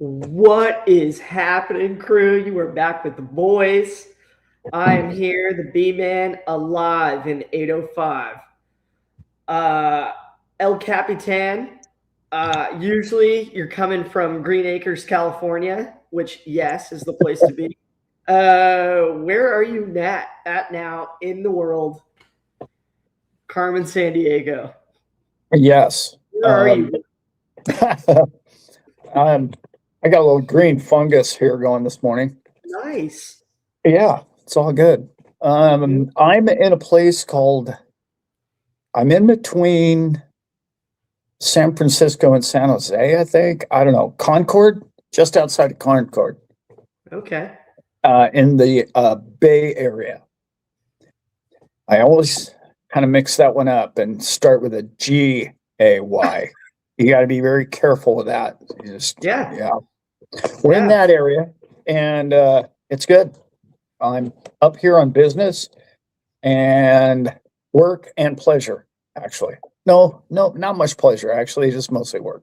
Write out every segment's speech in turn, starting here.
What is happening, crew? You are back with the boys. I am here, the B-Man, alive in 805. Uh, El Capitan, usually you're coming from Green Acres, California, which, yes, is the place to be. Where are you at now in the world? Carmen, San Diego. Yes. Where are you? I got a little green fungus here going this morning. Nice. Yeah, it's all good. I'm in a place called, I'm in between San Francisco and San Jose, I think. I don't know, Concord, just outside of Concord, Okay. in the Bay Area. I always kind of mix that one up and start with a G-A-Y. You got to be very careful with that. Yeah. We're in that area, and it's good. I'm up here on business and work and pleasure, actually. No, not much pleasure, actually, just mostly work.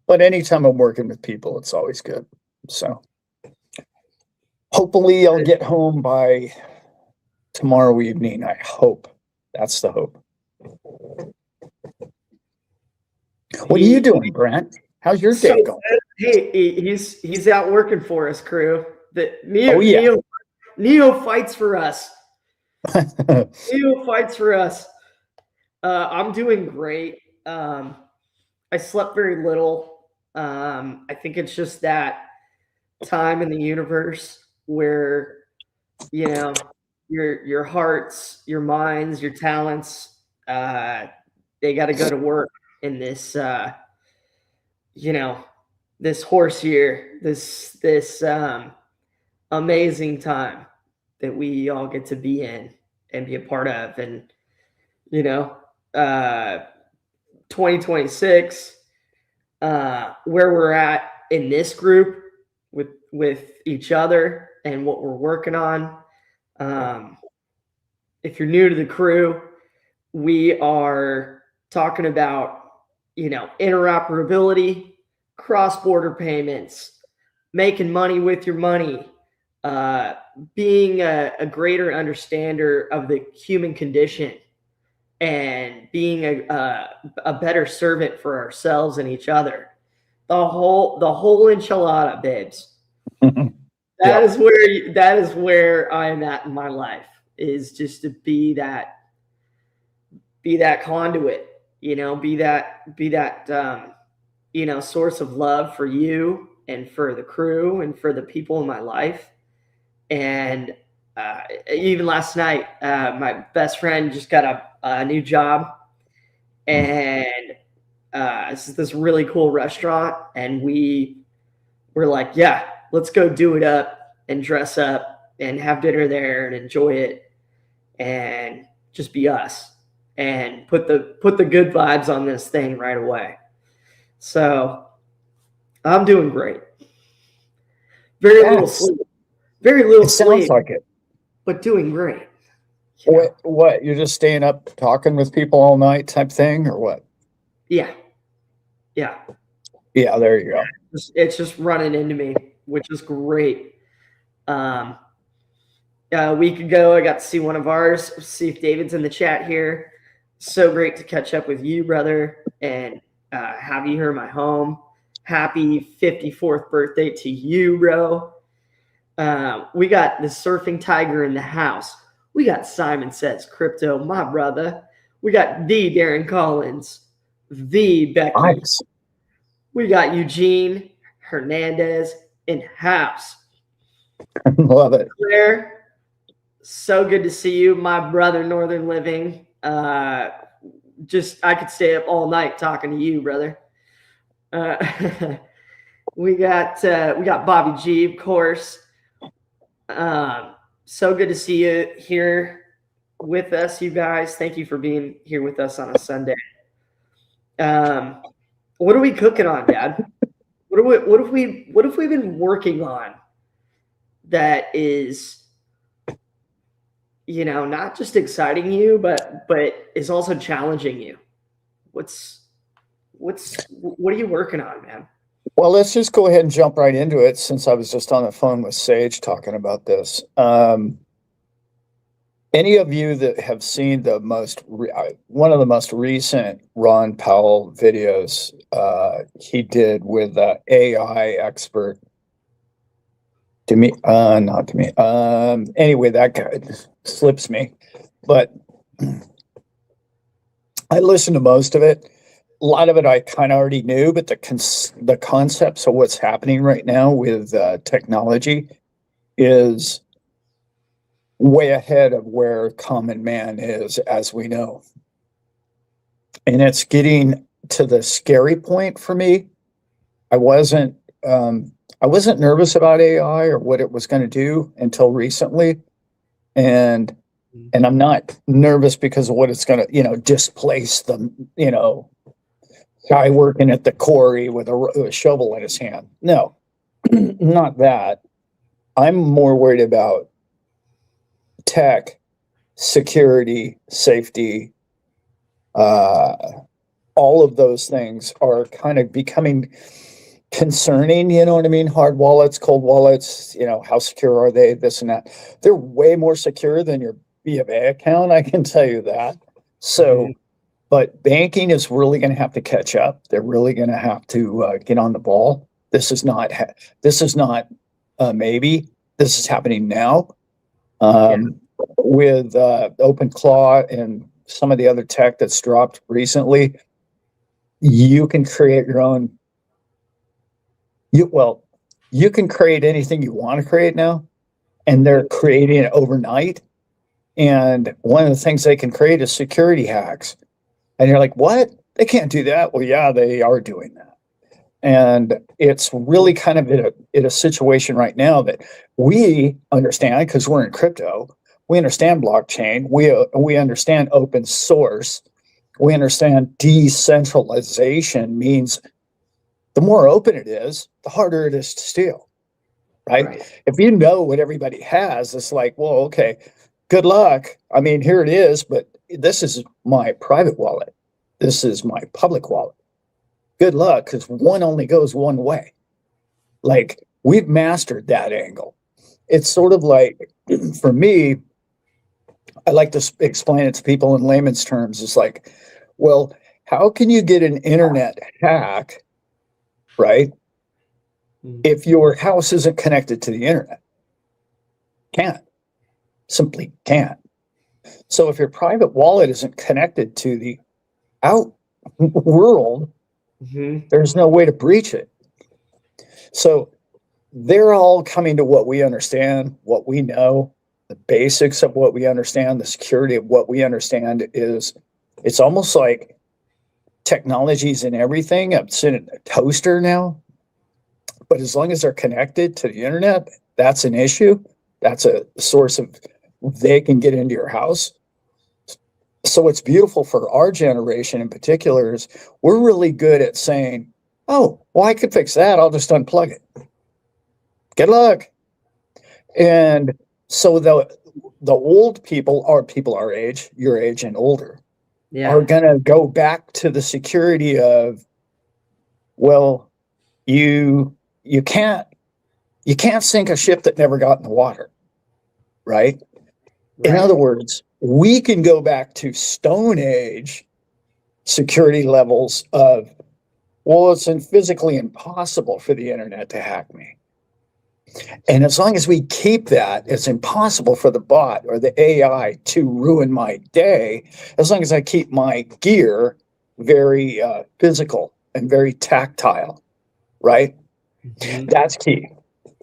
But anytime I'm working with people, it's always good. So hopefully I'll get home by tomorrow evening. I hope. That's the hope. What are you doing, Brent? How's your day going? Hey, he's out working for us, crew. Neo fights for us. Neo fights for us. I'm doing great. I slept very little. I think it's just that time in the universe where your hearts, your minds, your talents, they got to go to work in this this horse year, this amazing time that we all get to be in and be a part of. And 2026, where we're at in this group with each other and what we're working on. If you're new to the crew, we are talking about interoperability, cross-border payments, making money with your money, being a greater understander of the human condition, and being a better servant for ourselves and each other. The whole enchilada, babes. That is where I'm at in my life, is just to be that conduit, be that source of love for you and for the crew and for the people in my life. And even last night, my best friend just got a new job, and this is this really cool restaurant, and we were like, yeah, let's go do it up and dress up and have dinner there and enjoy it and just be us and put the good vibes on this thing right away. So I'm doing great. Very little sleep. It sounds like it. But doing great. What? You're just staying up talking with people all night type thing, or what? Yeah. Yeah, there you go. It's just running into me, which is great. A week ago, I got to see one of ours, see if David's in the chat here. So great to catch up with you, brother, and have you here in my home. Happy 54th birthday to you, bro. We got the Surfing Tiger in the house. We got Simon Says Crypto, my brother. We got the Darren Collins, the Becky. Nice. We got Eugene Hernandez in house. Love it. Claire, so good to see you, my brother, Northern Living. I could stay up all night talking to you, brother. We got Bobby G, of course. So good to see you here with us, you guys. Thank you for being here with us on a Sunday. What are we cooking on, Dad? What have we been working on that is, not just exciting you, but is also challenging you? What are you working on, man? Well, let's just go ahead and jump right into it since I was just on the phone with Sage talking about this. Any of you that have seen one of the most recent Ron Powell videos he did with AI expert to me, not to me. Anyway, that guy slips me, but I listened to most of it. A lot of it I kind of already knew, but the concepts of what's happening right now with technology is way ahead of where common man is, as we know. And it's getting to the scary point for me. I wasn't nervous about AI or what it was going to do until recently. And I'm not nervous because of what it's going to, displace the, guy working at the quarry with a shovel in his hand. No, not that. I'm more worried about tech, security, safety. All of those things are kind of becoming concerning, you know what I mean? Hard wallets, cold wallets, how secure are they? This and that. They're way more secure than your B of A account, I can tell you that. So, but banking is really going to have to catch up. They're really going to have to get on the ball. This is not maybe. This is happening now. With OpenClaw and some of the other tech that's dropped recently, you can create your own. You can create anything you want to create now, and they're creating it overnight. And one of the things they can create is security hacks. And you're like, what? They can't do that. Well, yeah, they are doing that. And it's really kind of in a situation right now that we understand because we're in crypto. We understand blockchain. We understand open source. We understand decentralization means the more open it is, the harder it is to steal, right? If you know what everybody has, it's like, well, okay, good luck. I mean, here it is, but this is my private wallet. This is my public wallet. Good luck, because one only goes one way. Like, we've mastered that angle. It's sort of like, for me, I like to explain it to people in layman's terms. It's like, well, how can you get an internet hack, right, if your house isn't connected to the internet? Can't. Simply can't. So if your private wallet isn't connected to the out world, there's no way to breach it. So they're all coming to what we understand, what we know, the basics of what we understand, the security of what we understand is, it's almost like technology's in everything. It's in a toaster now. But as long as they're connected to the internet, that's an issue. That's a source of, they can get into your house. So what's beautiful for our generation in particular is we're really good at saying, oh, well, I could fix that. I'll just unplug it. Good luck. And so the old people are people our age, your age and older, are going to go back to the security of, well, you can't sink a ship that never got in the water, right? In other words, we can go back to Stone Age security levels of, well, it's physically impossible for the internet to hack me. And as long as we keep that, it's impossible for the bot or the AI to ruin my day, as long as I keep my gear very physical and very tactile, right? That's key.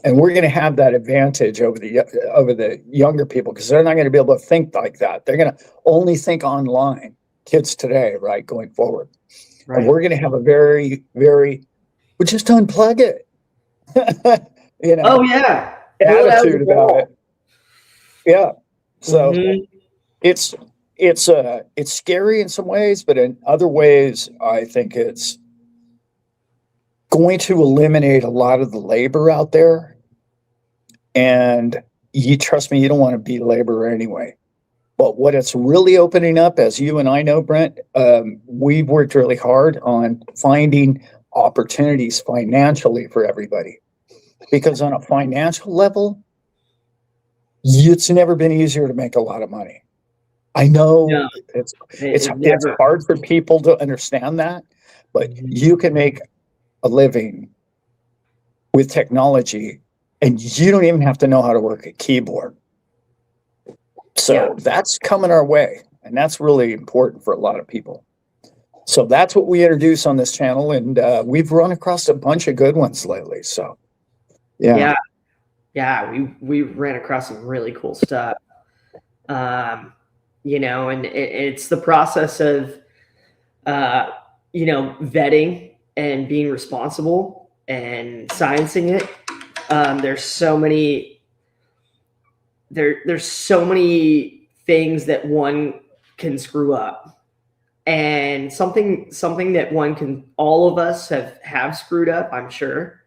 And we're going to have that advantage over the younger people because they're not going to be able to think like that. They're going to only think online, kids today, right, going forward. And we're going to have a very, very, we just unplug it. Oh yeah, attitude about it. Yeah. So it's scary in some ways, but in other ways, I think it's going to eliminate a lot of the labor out there. And you trust me, you don't want to be laborer anyway. But what it's really opening up, as you and I know, Brent, we've worked really hard on finding opportunities financially for everybody. Because on a financial level, it's never been easier to make a lot of money. I know No, it's never. hard for people to understand that, but you can make a living with technology and you don't even have to know how to work a keyboard. So that's coming our way, and that's really important for a lot of people. So that's what we introduce on this channel, and we've run across a bunch of good ones lately. So yeah. We ran across some really cool stuff. You know, and it's the process of you know, vetting and being responsible and sciencing it. There's so many there's so many things that one can screw up, and something that one can, all of us have screwed up, I'm sure,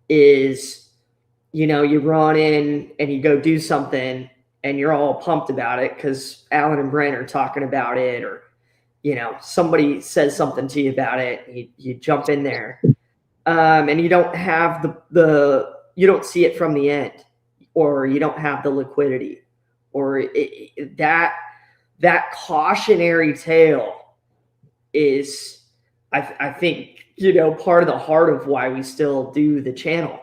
is, you know, you run in and you go do something and you're all pumped about it because Alan and Brent are talking about it, or, you know, somebody says something to you about it, you jump in there, and you don't have you don't see it from the end, or you don't have the liquidity, or that cautionary tale is, I think, you know, part of the heart of why we still do the channel.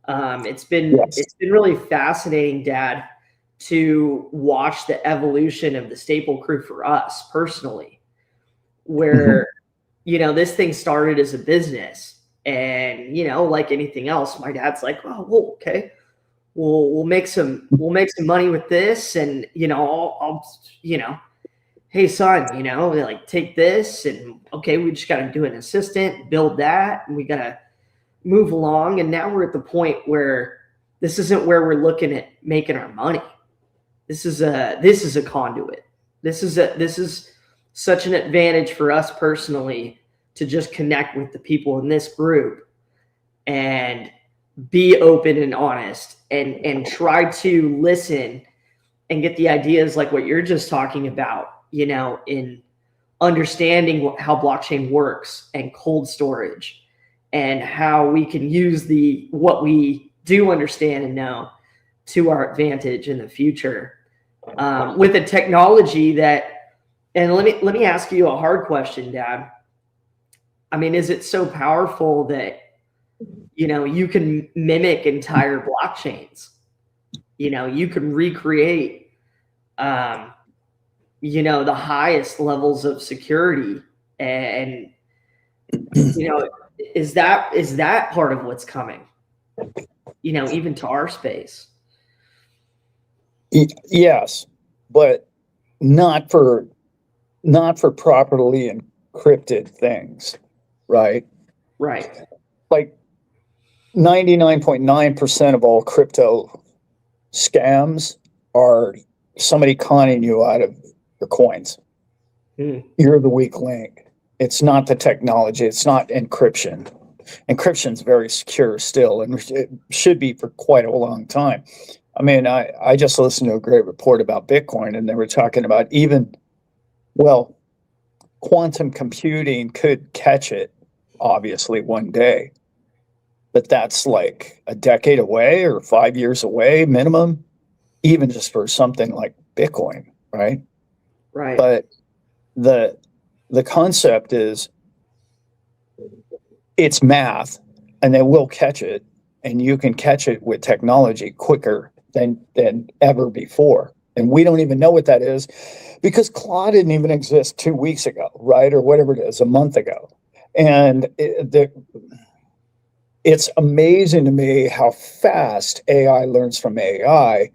It's been really fascinating, Dad, to watch the evolution of the Staple Crew for us personally, where you know, this thing started as a business, and, you know, like anything else, my dad's like, oh, well, okay, we'll make some money with this, and, you know, I'll you know, hey son, you know, like, take this, and okay, we just got to do an assistant, build that, and we got to move along. And now we're at the point where this isn't where we're looking at making our money. This is a conduit. This is such an advantage for us personally to just connect with the people in this group and be open and honest, and try to listen and get the ideas like what you're just talking about, you know, in understanding how blockchain works and cold storage, and how we can use what we do understand and know to our advantage in the future, with a technology that. And let me ask you a hard question, Dad. I mean, is it so powerful that, you know, you can mimic entire blockchains? You know, you can recreate, you know, the highest levels of security, and, you know, is that part of what's coming, you know, even to our space? Yes, but not for properly encrypted things, right? Right. Like 99.9% of all crypto scams are somebody conning you out of your coins. You're the weak link. It's not the technology. It's not encryption. Encryption's very secure still, and it should be for quite a long time. I mean, I just listened to a great report about Bitcoin, and they were talking about well, quantum computing could catch it, obviously, one day. But that's like a decade away or 5 years away minimum, even just for something like Bitcoin, right? Right. But the concept is it's math, and they will catch it, and you can catch it with technology quicker than ever before. And we don't even know what that is, because Claude didn't even exist 2 weeks ago, right? Or whatever it is, a month ago. And it's amazing to me how fast AI learns from AI,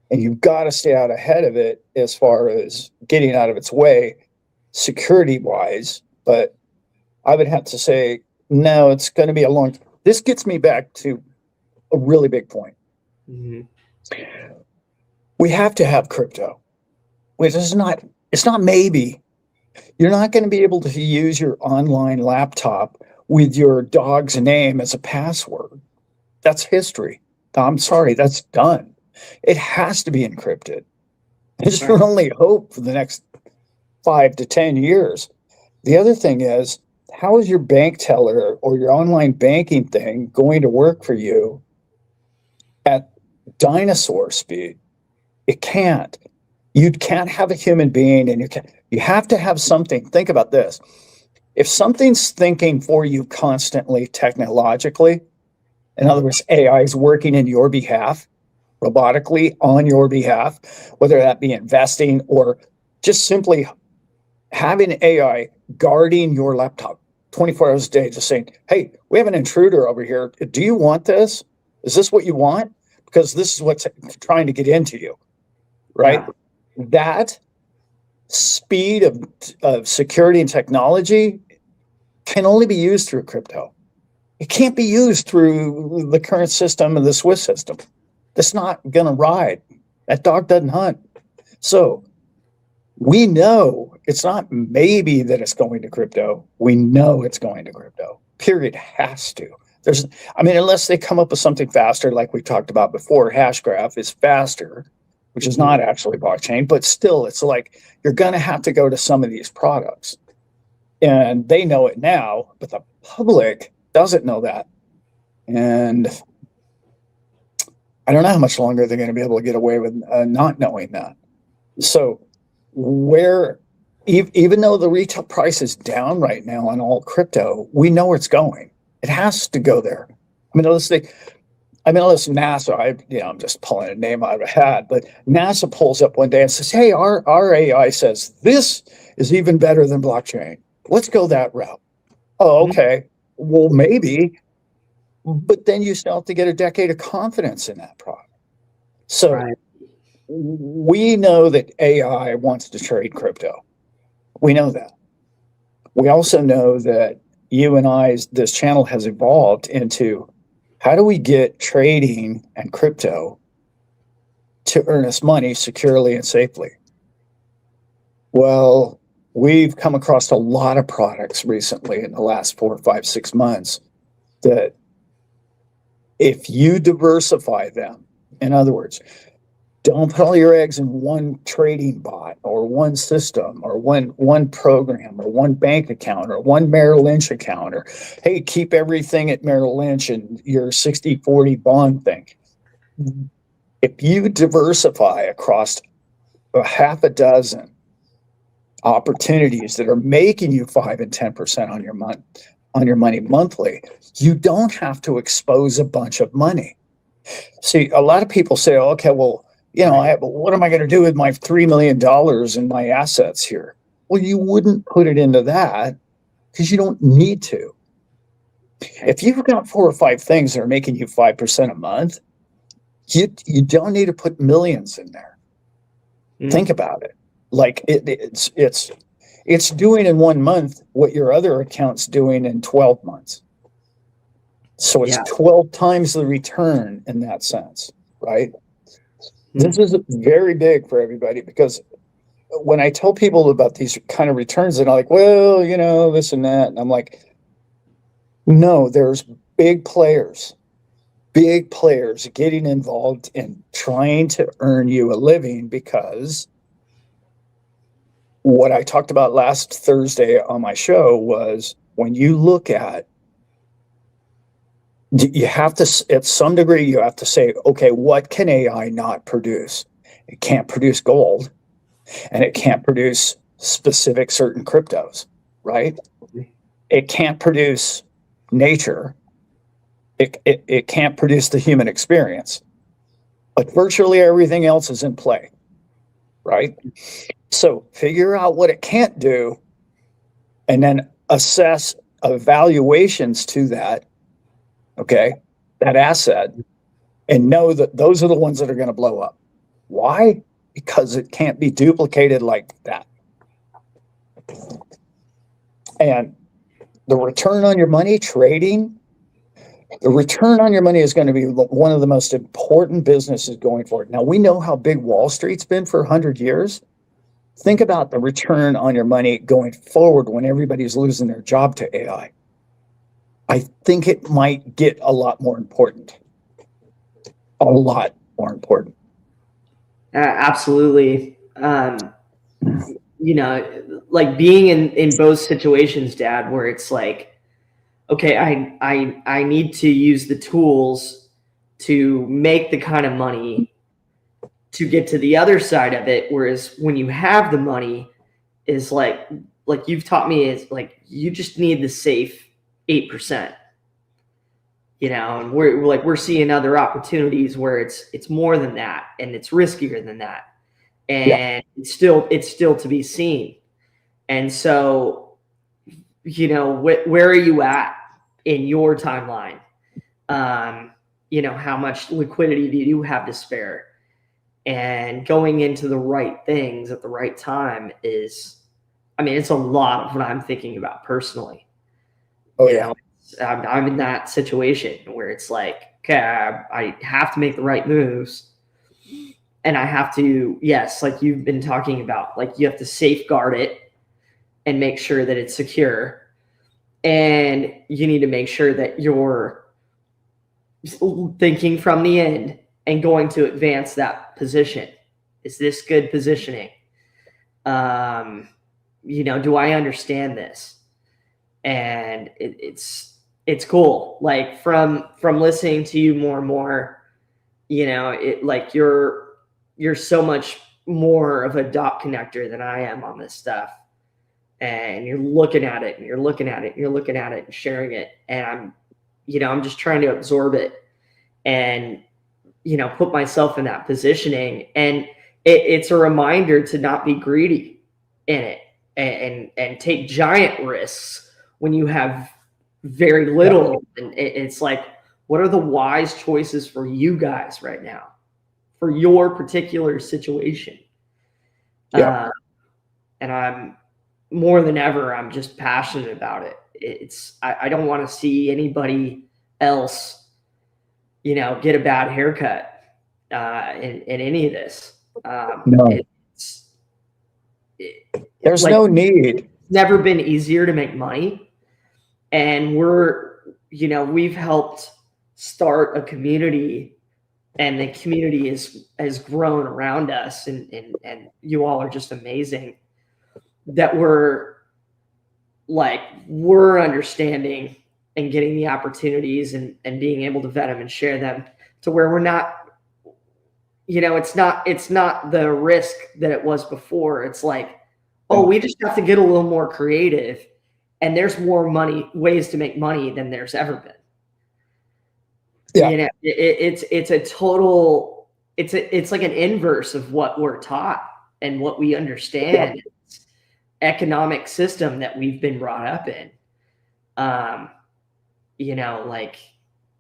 and you've got to stay out ahead of it as far as getting out of its way security-wise. But I would have to say, no, it's going to be a long time. This gets me back to a really big point. We have to have crypto. It's not maybe. You're not going to be able to use your online laptop with your dog's name as a password. That's history. I'm sorry, that's done. It has to be encrypted. It's your only hope for the next 5 to 10 years. The other thing is, how is your bank teller or your online banking thing going to work for you at dinosaur speed? It can't. You can't have a human being, and you have to have something. Think about this. If something's thinking for you constantly technologically, in other words, AI is working in your behalf, robotically on your behalf, whether that be investing or just simply having AI guarding your laptop 24 hours a day, just saying, hey, we have an intruder over here. Do you want this? Is this what you want? Because this is what's trying to get into you, right? Yeah. That speed of security and technology can only be used through crypto. It can't be used through the current system and the Swiss system. That's not going to ride. That dog doesn't hunt. So we know it's not maybe that it's going to crypto. We know it's going to crypto. Period. Has to. Unless they come up with something faster, like we talked about before, Hashgraph is faster, which is not actually blockchain, but still, it's like you're going to have to go to some of these products. And they know it now, but the public doesn't know that. And I don't know how much longer they're going to be able to get away with not knowing that. So even though the retail price is down right now on all crypto, we know where it's going. It has to go there. Let's NASA, I'm just pulling a name out of a hat, but NASA pulls up one day and says, hey, our AI says this is even better than blockchain. Let's go that route. Oh, okay. Well, maybe, but then you still have to get a decade of confidence in that product. So right. We know that AI wants to trade crypto. We know that. We also know that you and this channel has evolved into how do we get trading and crypto to earn us money securely and safely? Well, we've come across a lot of products recently in the last 4, 5, 6 months that if you diversify them, in other words, don't put all your eggs in one trading bot or one system or one program or one bank account or one Merrill Lynch account, or, hey, keep everything at Merrill Lynch and your 60-40 bond thing. If you diversify across a half a dozen opportunities that are making you 5 and 10% on your money monthly, you don't have to expose a bunch of money. See, a lot of people say, okay, well, what am I going to do with my $3 million in my assets here? Well, you wouldn't put it into that because you don't need to. If you've got 4 or 5 things that are making you 5% a month, you don't need to put millions in there. Think about it. Like it's doing in 1 month what your other account's doing in 12 months. So it's 12 times the return in that sense, right? This is very big for everybody, because when I tell people about these kind of returns, they're like, well, this and that. And I'm like, no, there's big players getting involved in trying to earn you a living, because what I talked about last Thursday on my show was when you look at, you have to, at some degree, you have to say, okay, what can AI not produce? It can't produce gold, and it can't produce specific certain cryptos, right? It can't produce nature. It can't produce the human experience, but virtually everything else is in play, right? So figure out what it can't do, and then assess evaluations to that, okay, that asset, and know that those are the ones that are going to blow up. Why? Because it can't be duplicated like that. And the return on your money trading, the return on your money is going to be one of the most important businesses going forward. Now, we know how big Wall Street's been for 100 years. Think about the return on your money going forward when everybody's losing their job to AI. I think it might get a lot more important. A lot more important. Absolutely. you know, like being in both situations, Dad, where it's like, okay, I need to use the tools to make the kind of money to get to the other side of it. Whereas when you have the money, is like you've taught me, is like you just need the safe 8%. You know, and we're seeing other opportunities where it's more than that, and it's riskier than that, Yeah. and it's still to be seen. And so, you know, where are you at in your timeline? You know, how much liquidity do you have to spare? And going into the right things at the right time is, I mean, it's a lot of what I'm thinking about personally. Oh, You yeah. know, I'm in that situation where it's like, okay, I have to make the right moves, and I have to, yes, like you've been talking about, like you have to safeguard it and make sure that it's secure, and you need to make sure that you're thinking from the end and going to advance that position. Is this good positioning? Um, you know, do I understand this? And it's cool. Like from listening to you more and more, you know, it like you're so much more of a dot connector than I am on this stuff. And you're looking at it and you're looking at it and you're looking at it and sharing it. And I'm just trying to absorb it and, you know, put myself in that positioning. And it's a reminder to not be greedy in it, and take giant risks when you have very Yeah. little. And it's like, what are the wise choices for you guys right now for your particular situation? Yeah. And I'm more than ever, I'm just passionate about it. I don't want to see anybody else, you know, get a bad haircut in any of this. No, there's Like, no need. never been easier to make money, and we've helped start a community, and the community has grown around us, and you all are just amazing, that we're understanding and getting the opportunities, and being able to vet them and share them, to where we're not, you know, it's not the risk that it was before. It's like, oh, we just have to get a little more creative, and there's more ways to make money than there's ever been. Yeah. You know, it's a total, it's like an inverse of what we're taught and what we understand. It's economic system that we've been brought up in. You know, like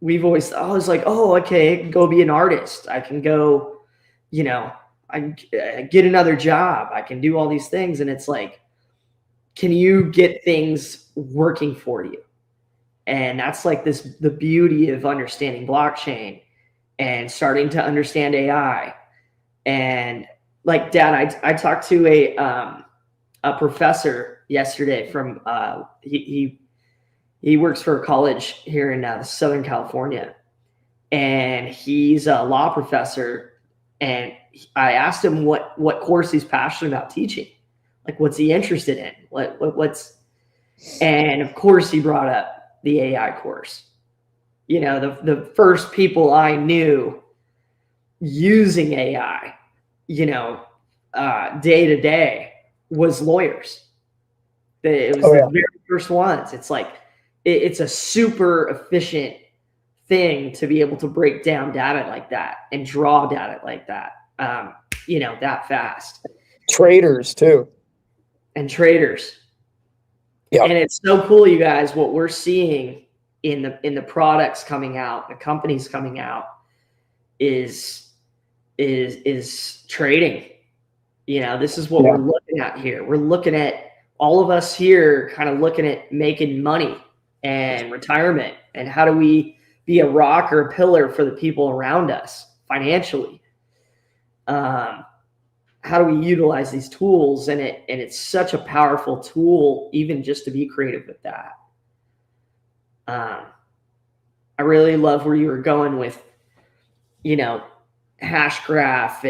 we've always, I was like, oh, okay, I can go be an artist. I can go, you know, I can get another job. I can do all these things. And it's like, can you get things working for you? And that's like the beauty of understanding blockchain and starting to understand AI. And like, Dad, I talked to a professor yesterday from he works for a college here in Southern California, and he's a law professor. And I asked him what course he's passionate about teaching, like what's he interested in, what's, and of course he brought up the AI course. You know, the first people I knew using AI, you know, day to day was lawyers. It was Oh, the yeah. very first ones. It's like it's a super efficient thing to be able to break down data like that and draw data like that, you know, that fast. Traders too. And traders. Yeah. And it's so cool, you guys, what we're seeing in the products coming out, the companies coming out, is trading. You know, this is what Yeah. we're looking at here. We're looking at all of us here kind of looking at making money and retirement, and how do we be a rock or a pillar for the people around us financially. How do we utilize these tools? And it's such a powerful tool, even just to be creative with that. I really love where you were going with, you know, Hashgraph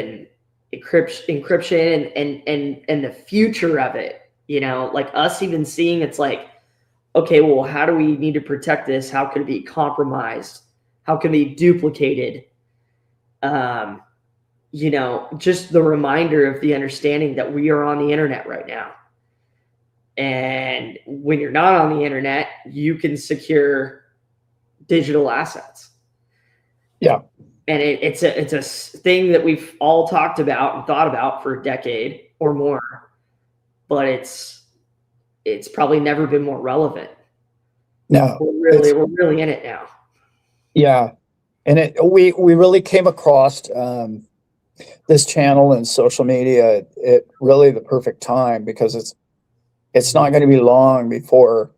encryption and the future of it, like us even seeing it's like, okay, well, how do we need to protect this? How can it be compromised? How can it be duplicated? Just the reminder of the understanding that we are on the internet right now. And when you're not on the internet, you can secure digital assets. Yeah. And it's a thing that we've all talked about and thought about for a decade or more, but it's probably never been more relevant. No, we're really in it now. Yeah. And we really came across this channel and social media at really the perfect time, because it's not going to be long before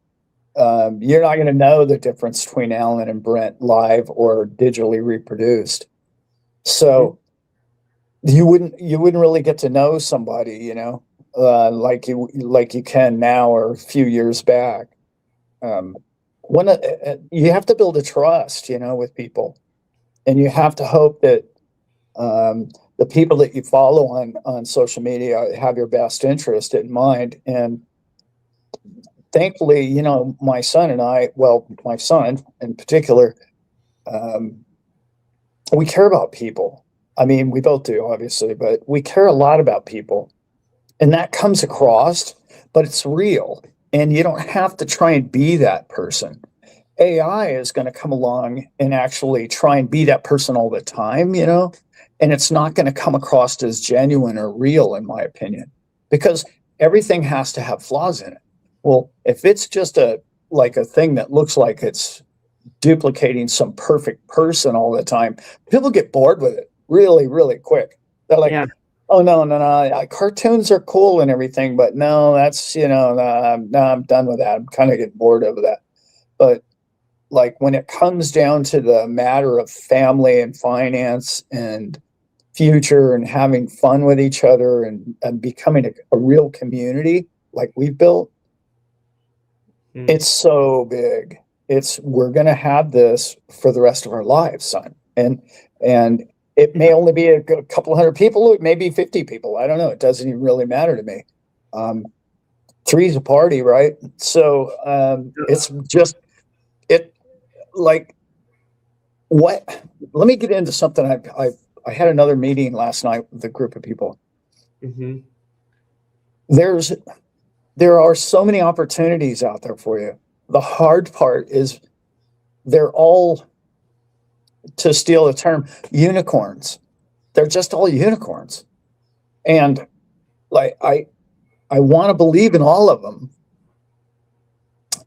you're not going to know the difference between Alan and Brent live or digitally reproduced. So you wouldn't really get to know somebody, like you can now or a few years back. You have to build a trust, with people, and you have to hope that the people that you follow on social media have your best interest in mind. And thankfully, my son and I, my son in particular, we care about people. I mean, we both do, obviously, but we care a lot about people, and that comes across, but it's real, and you don't have to try and be that person. AI is going to come along and actually try and be that person all the time, and it's not going to come across as genuine or real, in my opinion, because everything has to have flaws in it. Well, if it's just a thing that looks like it's duplicating some perfect person all the time, people get bored with it really, really quick. They're like, yeah. Oh, no. Cartoons are cool and everything, but no, that's, no, I'm done with that. I'm kind of getting bored of that. But like when it comes down to the matter of family and finance and future and having fun with each other and becoming a real community like we've built, it's so big. We're going to have this for the rest of our lives, son. And it may only be a couple hundred people. It may be 50 people. I don't know. It doesn't even really matter to me. Three's a party, right? So it's just what? Let me get into something. I had another meeting last night with a group of people. Mm-hmm. There are so many opportunities out there for you. The hard part is they're all, to steal the term, unicorns. They're just all unicorns. And I want to believe in all of them,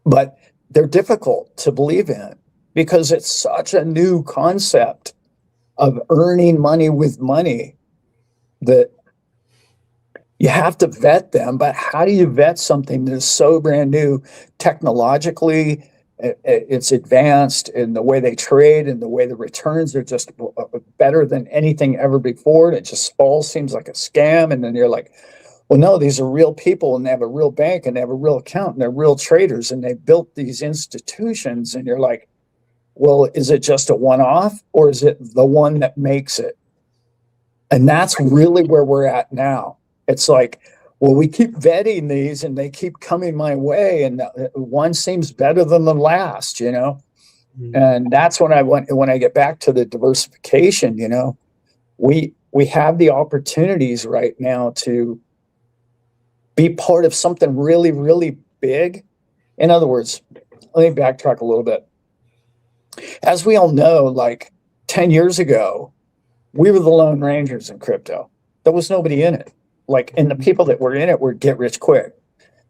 but they're difficult to believe in because it's such a new concept of earning money with money that you have to vet them. But how do you vet something that is so brand new technologically? It's advanced in the way they trade and the way the returns are just better than anything ever before. And it just all seems like a scam. And then you're like, well, no, these are real people and they have a real bank and they have a real account and they're real traders and they built these institutions. And you're like, well, is it just a one-off or is it the one that makes it? And that's really where we're at now. It's like, well, we keep vetting these and they keep coming my way and one seems better than the last, Mm-hmm. And that's when I get back to the diversification, we have the opportunities right now to be part of something really, really big. In other words, let me backtrack a little bit. As we all know, like 10 years ago, we were the Lone Rangers in crypto. There was nobody in it. And the people that were in it were get rich quick.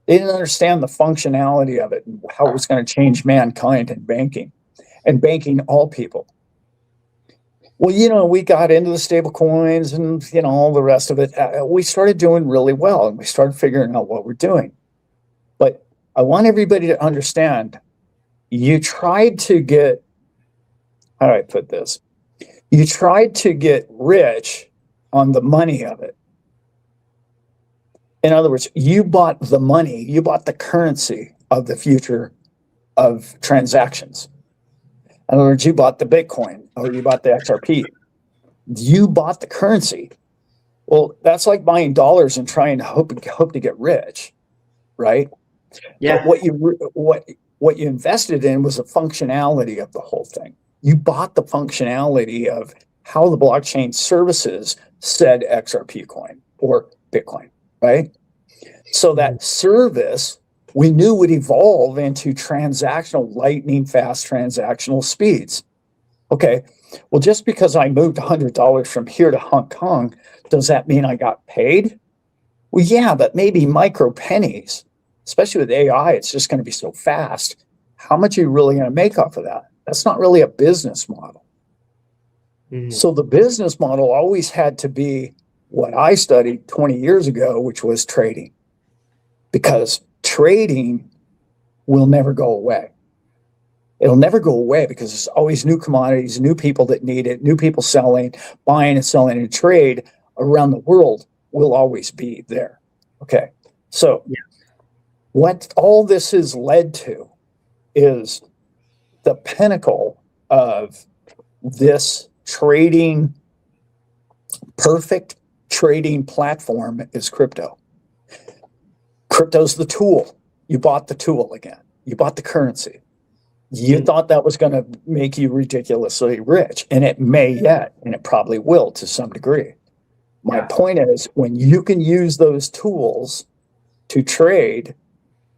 They didn't understand the functionality of it and how it was going to change mankind and banking all people. Well, we got into the stable coins and, all the rest of it. We started doing really well and we started figuring out what we're doing. But I want everybody to understand, you tried to get, how do I put this? You tried to get rich on the money of it. In other words, you bought the money, you bought the currency of the future of transactions. In other words, you bought the Bitcoin or you bought the XRP. You bought the currency. Well, that's like buying dollars and trying to hope to get rich, right? Yeah. But what you invested in was the functionality of the whole thing. You bought the functionality of how the blockchain services said XRP coin or Bitcoin, right? So that service we knew would evolve into transactional, lightning fast transactional speeds. Okay, well, just because I moved $100 from here to Hong Kong, does that mean I got paid? Well, yeah, but maybe micro pennies, especially with AI, it's just going to be so fast. How much are you really going to make off of that? That's not really a business model. So the business model always had to be what I studied 20 years ago, which was trading, because trading will never go away. It'll never go away because there's always new commodities, new people that need it, new people selling, buying and selling, and trade around the world will always be there. Okay. So what all this has led to is the pinnacle of this trading, perfect trading platform is crypto. Crypto's the tool. You bought the tool again. You bought the currency. You thought that was going to make you ridiculously rich, and it may yet, and it probably will to some degree. My point is, when you can use those tools to trade,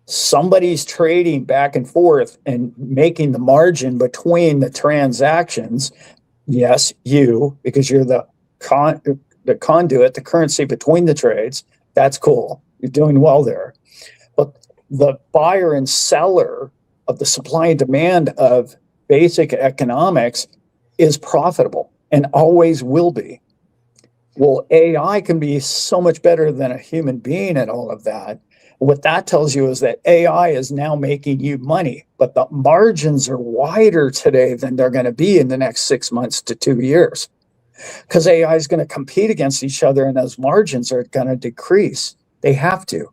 somebody's trading back and forth and making the margin between the transactions. Yes, you, because you're the conduit, the currency between the trades. That's cool. You're doing well there. But the buyer and seller of the supply and demand of basic economics is profitable and always will be. Well, AI can be so much better than a human being at all of that. What that tells you is that AI is now making you money, but the margins are wider today than they're going to be in the next 6 months to 2 years, because AI is going to compete against each other and those margins are going to decrease. They have to.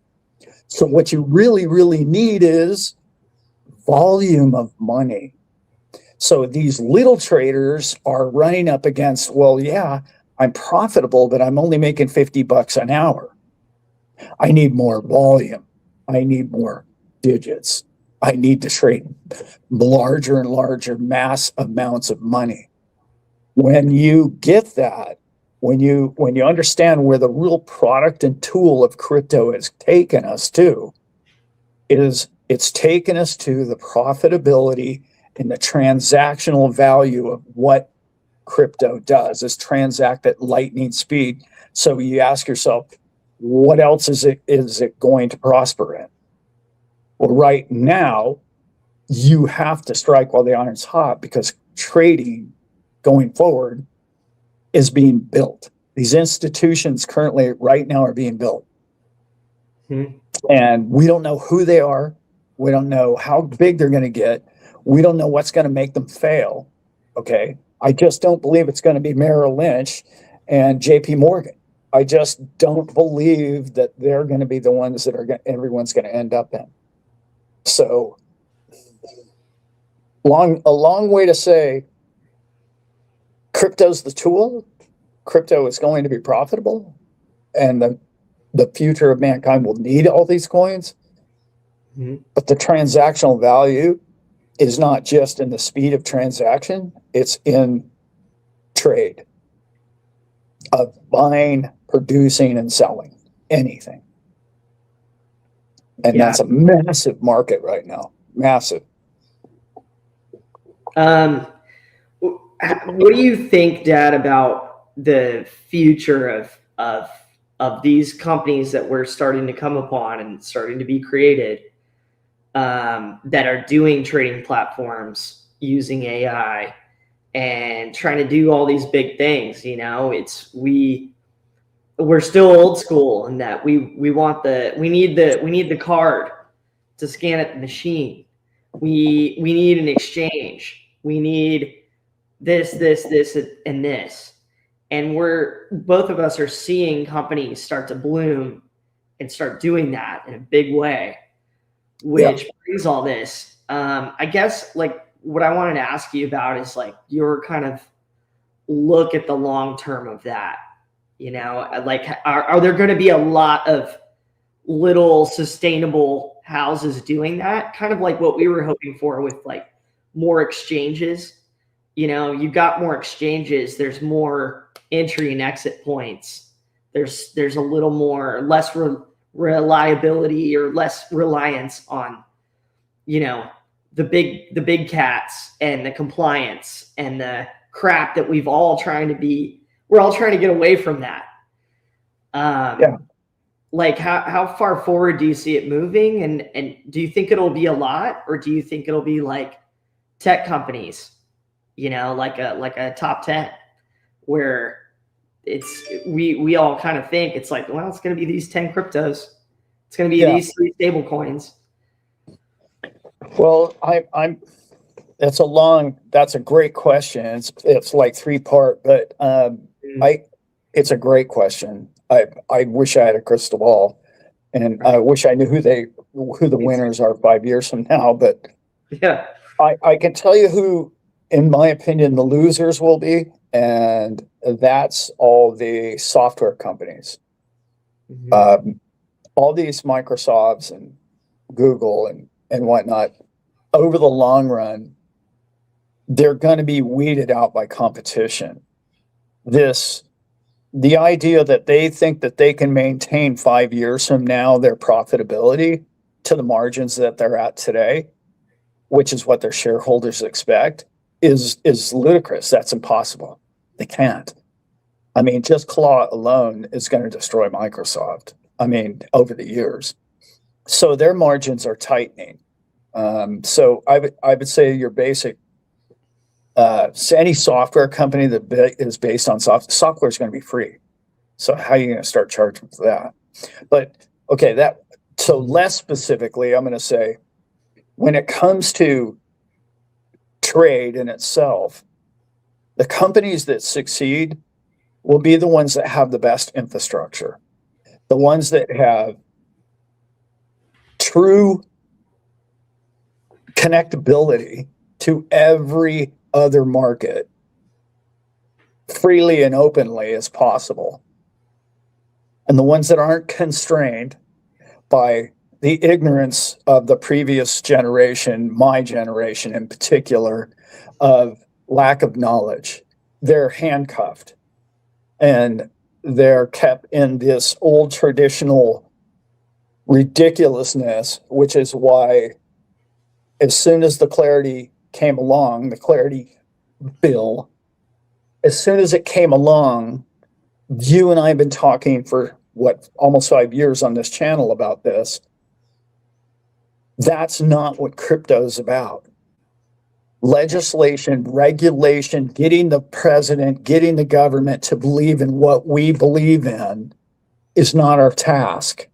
So what you really, really need is volume of money. So these little traders are running up against, well, yeah, I'm profitable, but I'm only making $50 an hour. I need more volume. I need more digits. I need to trade larger and larger mass amounts of money. When you get that, when you understand where the real product and tool of crypto has taken us to, is it's taken us to the profitability and the transactional value of what crypto does, is transact at lightning speed. So you ask yourself, what else is it going to prosper in? Well, right now, you have to strike while the iron's hot, because trading going forward is being built. These institutions currently right now are being built. And we don't know who they are. We don't know how big they're going to get. We don't know what's going to make them fail. Okay. I just don't believe it's going to be Merrill Lynch and JP Morgan. I just don't believe that they're going to be the ones that everyone's going to end up in. So a long way to say crypto's the tool. Crypto is going to be profitable, and the future of mankind will need all these coins. But the transactional value is not just in the speed of transaction, it's in trade of buying, producing, and selling anything. And that's a massive market right now. Massive. What do you think, Dad, about the future of these companies that we're starting to come upon and starting to be created, that are doing trading platforms using AI and trying to do all these big things? You know, we're still old school in that we need the card to scan at the machine. We need an exchange. We need this, and this. And both of us are seeing companies start to bloom and start doing that in a big way, which brings all this. I guess, like, what I wanted to ask you about is, like, your kind of look at the long term of that. Like, are there going to be a lot of little sustainable houses doing that? Kind of like what we were hoping for with like more exchanges. You got more exchanges, there's more entry and exit points. There's a little more less reliability or less reliance on the big cats and the compliance and the crap that we're all trying to get away from that. Yeah. Like how far forward do you see it moving, and do you think it'll be a lot, or do you think it'll be like tech companies, like a top 10, where we all kind of think it's like, well, it's going to be these 10 cryptos, it's going to be these 3 stable coins. Well, that's a great question. It's like 3-part, but it's a great question. I wish I had a crystal ball, and I wish I knew who the winners are 5 years from now, but yeah, I can tell you who, in my opinion, the losers will be, and that's all the software companies. Mm-hmm. All these Microsofts and Google and whatnot, over the long run, they're going to be weeded out by competition. The idea that they think that they can maintain 5 years from now their profitability to the margins that they're at today, which is what their shareholders expect, is ludicrous. That's impossible. They can't. I mean, just Claude alone is going to destroy Microsoft, over the years. So their margins are tightening. So I would say your basic, so any software company that is based on software is going to be free. So how are you going to start charging for that? But okay, so less specifically, I'm going to say, when it comes to trade in itself, the companies that succeed will be the ones that have the best infrastructure, the ones that have true connectability to every other market freely and openly as possible, and the ones that aren't constrained by the ignorance of the previous generation, my generation in particular, of lack of knowledge. They're handcuffed and they're kept in this old traditional ridiculousness, which is why as soon as the Clarity came along, the Clarity bill, as soon as it came along, you and I have been talking for almost 5 years on this channel about this. That's not what crypto is about. Legislation, regulation, getting the president, getting the government to believe in what we believe in is not our task.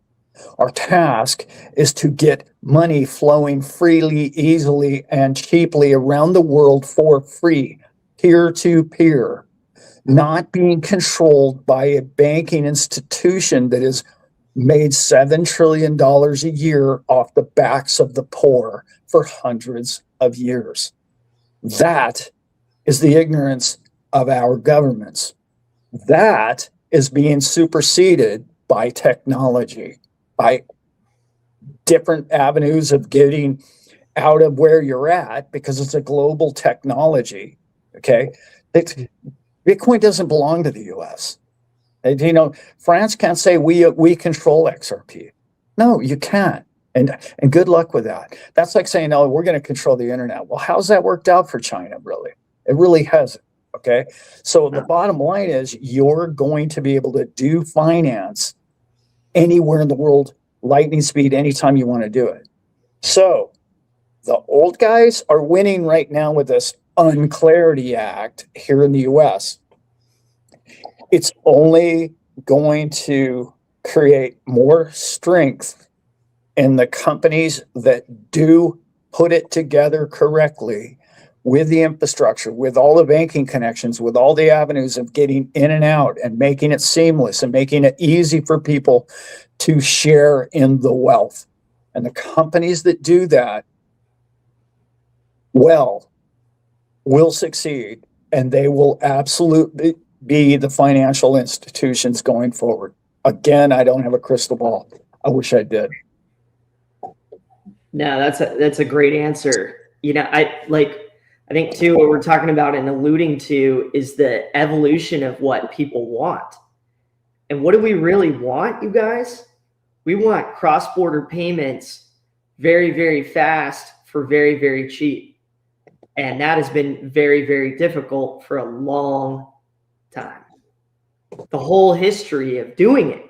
Our task is to get money flowing freely, easily, and cheaply around the world for free, peer-to-peer, not being controlled by a banking institution that has made $7 trillion a year off the backs of the poor for hundreds of years. That is the ignorance of our governments. That is being superseded by technology, by different avenues of getting out of where you're at, because it's a global technology. Okay. Bitcoin doesn't belong to the US. France can't say we control XRP. No, you can't. And good luck with that. That's like saying, oh, we're going to control the internet. Well, how's that worked out for China, really? It really hasn't. Okay. So the bottom line is you're going to be able to do finance anywhere in the world, lightning speed, anytime you want to do it. So the old guys are winning right now with this Unclarity Act here in the US. It's only going to create more strength in the companies that do put it together correctly, with the infrastructure, with all the banking connections, with all the avenues of getting in and out and making it seamless and making it easy for people to share in the wealth. And the companies that do that well will succeed, and they will absolutely be the financial institutions going forward? Again, I don't have a crystal ball. I wish I did. No, that's a great answer. I think too what we're talking about and alluding to is the evolution of what people want. And what do we really want, you guys? We want cross-border payments very, very fast for very, very cheap. And that has been very, very difficult for a long time. The whole history of doing it,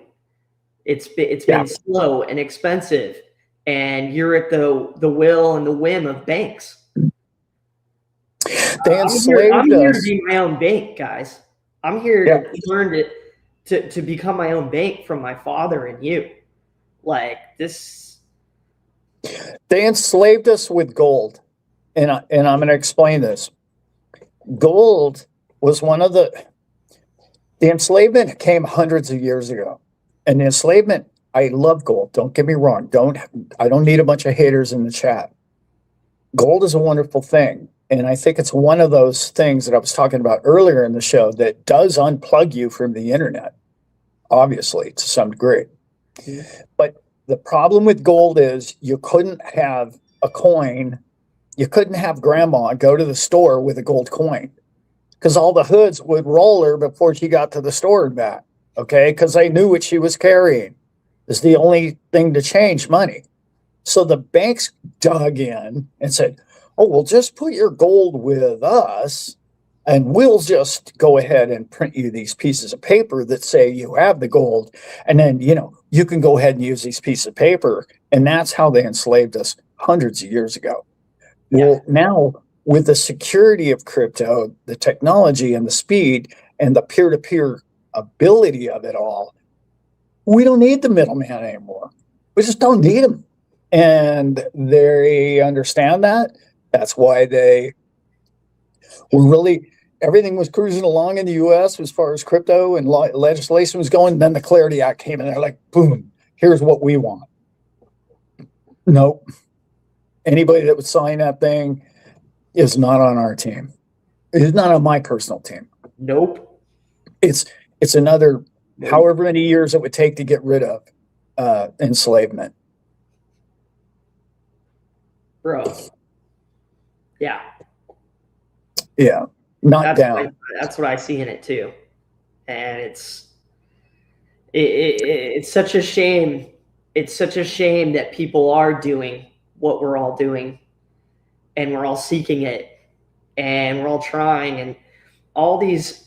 it's been slow and expensive, and you're at the will and the whim of banks. They enslaved I'm here to us. be my own bank, guys. I'm here to learn to become my own bank from my father and you. Like this. They enslaved us with gold. And I'm going to explain this. Gold was one of the enslavement came hundreds of years ago. And the enslavement, I love gold. Don't get me wrong. I don't need a bunch of haters in the chat. Gold is a wonderful thing. And I think it's one of those things that I was talking about earlier in the show that does unplug you from the internet, obviously, to some degree. Yeah. But the problem with gold is you couldn't have a coin. You couldn't have grandma go to the store with a gold coin because all the hoods would roll her before she got to the store and back. Okay. Because they knew what she was carrying. It's the only thing to change money. So the banks dug in and said, oh, well, just put your gold with us and we'll just go ahead and print you these pieces of paper that say you have the gold. And then, you can go ahead and use these pieces of paper. And that's how they enslaved us hundreds of years ago. Yeah. Well, now with the security of crypto, the technology and the speed and the peer-to-peer ability of it all, we don't need the middleman anymore. We just don't need them. And they understand that. That's why they were really, everything was cruising along in the U.S. as far as crypto and legislation was going. Then the Clarity Act came and they're like, boom, here's what we want. Nope. Anybody that would sign that thing is not on our team. It's not on my personal team. Nope. It's another however many years it would take to get rid of enslavement. Bro. Yeah. Yeah. That's what I see in it too. And it's such a shame. It's such a shame that people are doing what we're all doing and we're all seeking it and we're all trying and all these,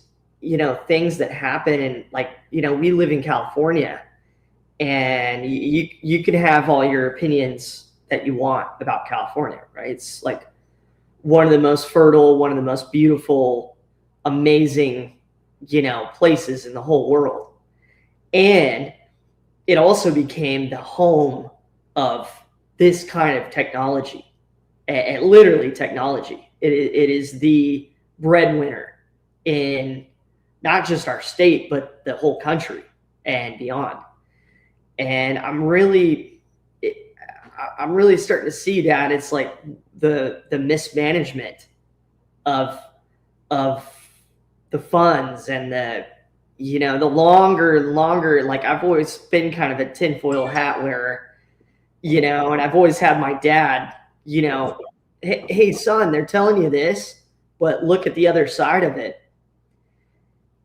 things that happen. And we live in California and you can have all your opinions that you want about California, right? It's like one of the most fertile, one of the most beautiful, amazing, places in the whole world. And it also became the home of this kind of technology, and literally technology. It is the breadwinner in not just our state, but the whole country and beyond. And I'm really starting to see that it's like the mismanagement of the funds and the longer, like I've always been kind of a tinfoil hat wearer, and I've always had my dad, hey son, they're telling you this, but look at the other side of it.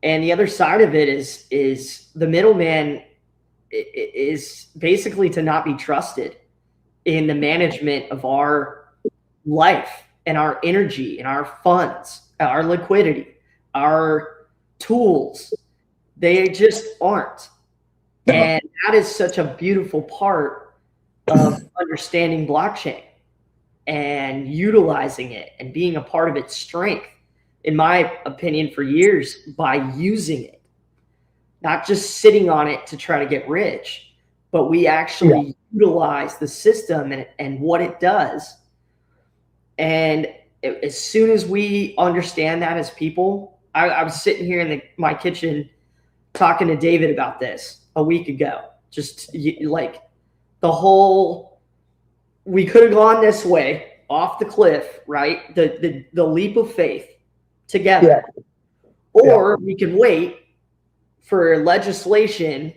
And the other side of it is the middleman is basically to not be trusted in the management of our life and our energy and our funds, our liquidity, our tools. They just aren't. And that is such a beautiful part of understanding blockchain and utilizing it and being a part of its strength, in my opinion, for years, by using it, not just sitting on it to try to get rich, but we actually utilize the system and what it does. And as soon as we understand that as people, I was sitting here in my kitchen talking to David about this a week ago, just like the whole, we could have gone this way off the cliff, right? The leap of faith together, Or we can wait for legislation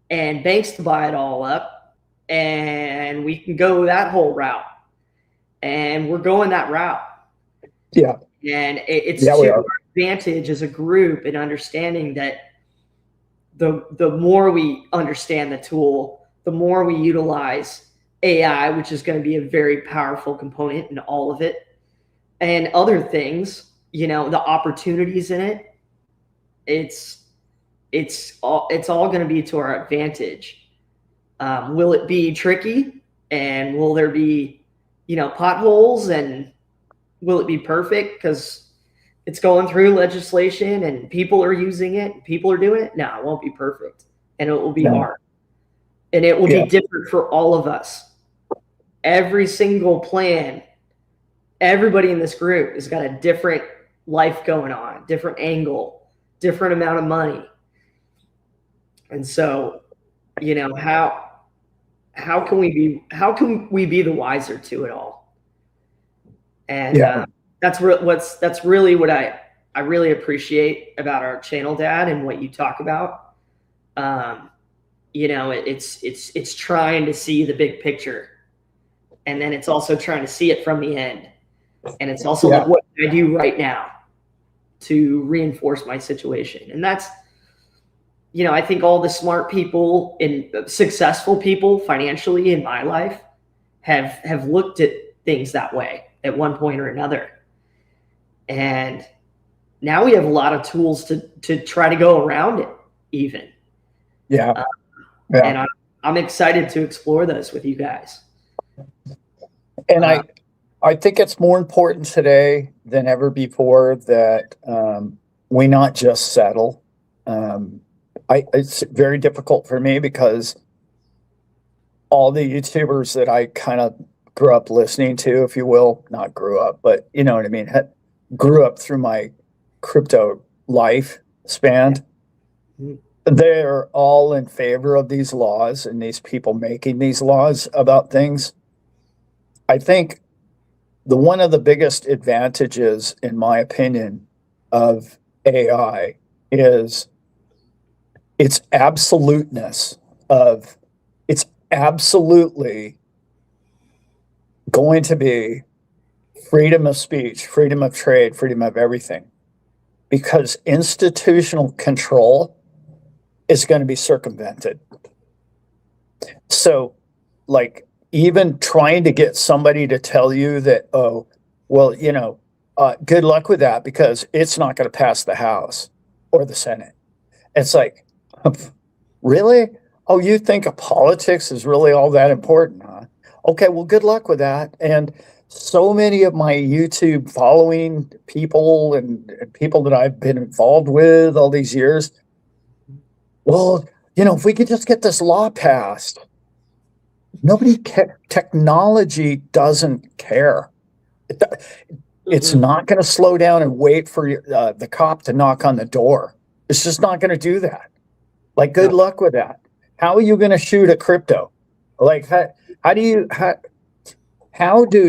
and banks to buy it all up, and we can go that whole route. And we're going that route. Yeah. And it's to our advantage as a group in understanding that the more we understand the tool, the more we utilize AI, which is going to be a very powerful component in all of it, and other things, the opportunities in it, it's all going to be to our advantage. Will it be tricky, and will there be potholes, and will it be perfect because it's going through legislation and people are using it, people are doing it? No, it won't be perfect, and it will be hard, and it will be different for all of us. Every single plan, everybody in this group has got a different life going on, different angle, different amount of money. And so, how can we be the wiser to it all? And that's really what I really appreciate about our channel, Dad, and what you talk about. It's trying to see the big picture, and then it's also trying to see it from the end. And it's also like, what can I do right now to reinforce my situation? And that's, I think all the smart people and successful people financially in my life have looked at things that way at one point or another. And now we have a lot of tools to try to go around it even. And I'm excited to explore those with you guys. And I think it's more important today than ever before that we not just settle. It's very difficult for me because all the YouTubers that I kind of grew up listening to, if you will, not grew up, but you know what I mean, grew up through my crypto life span. They're all in favor of these laws and these people making these laws about things. I think one of the biggest advantages, in my opinion, of AI is its absoluteness of it's absolutely going to be freedom of speech, freedom of trade, freedom of everything, because institutional control is going to be circumvented. So, like, even trying to get somebody to tell you that, oh, well, good luck with that because it's not going to pass the House or the Senate. It's like, really? Oh, you think politics is really all that important, huh? Okay, well, good luck with that. And so many of my YouTube following people and people that I've been involved with all these years, well, if we could just get this law passed. Nobody technology doesn't care. It's not going to slow down and wait for the cop to knock on the door. It's just not going to do that. Like, good luck with that. How are you going to shoot a crypto? Like, how do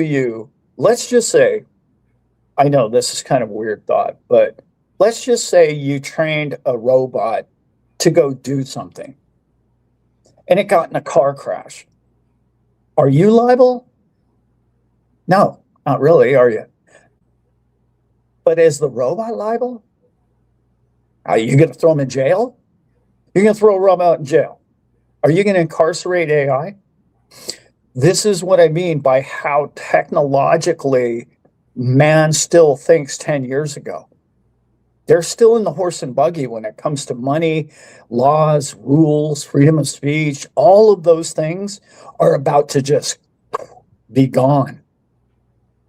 you, let's just say, I know this is kind of a weird thought, but let's just say you trained a robot to go do something and it got in a car crash. Are you liable? No, not really, are you? But is the robot liable? Are you going to throw him in jail? You're going to throw a robot in jail. Are you going to incarcerate AI? This is what I mean by how technologically man still thinks 10 years ago. They're still in the horse and buggy when it comes to money, laws, rules, freedom of speech. All of those things are about to just be gone.